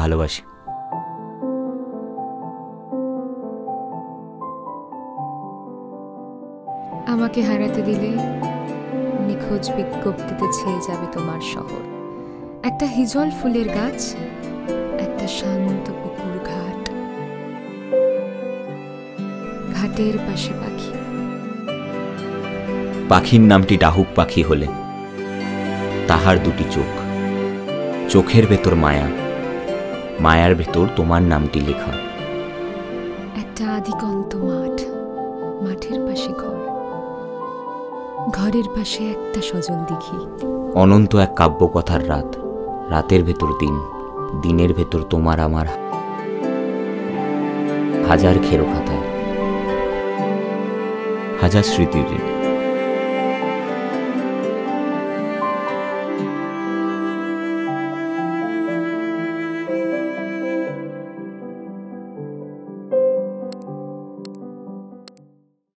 ভালোবাসি। আমাকে হারাতে দিলে নিখোঁজ বিজ্ঞপ্তিতে ছেয়ে যাবে তোমার শহর। একটা হিজল ফুলের গাছ, একটা শান্ত পুকুর ঘাট, ঘাটের পাশে পাখি। পাখির নামটি ডাহুক পাখি হলে তাহার দুটি চোখ, চোখের ভেতর মায়া, মায়ার ভেতর তোমার নামটি লেখা। একটা আদিকন্ত মাঠ, মাঠের পাশে ঘর, ঘরের পাশে একটা সজল দিঘি। অনন্ত এক কাব্যকথার রাত, রাতের ভেতর দিন, দিনের ভেতর তোমার আমার হাজার খেরো খাতায়, হাজার স্মৃতির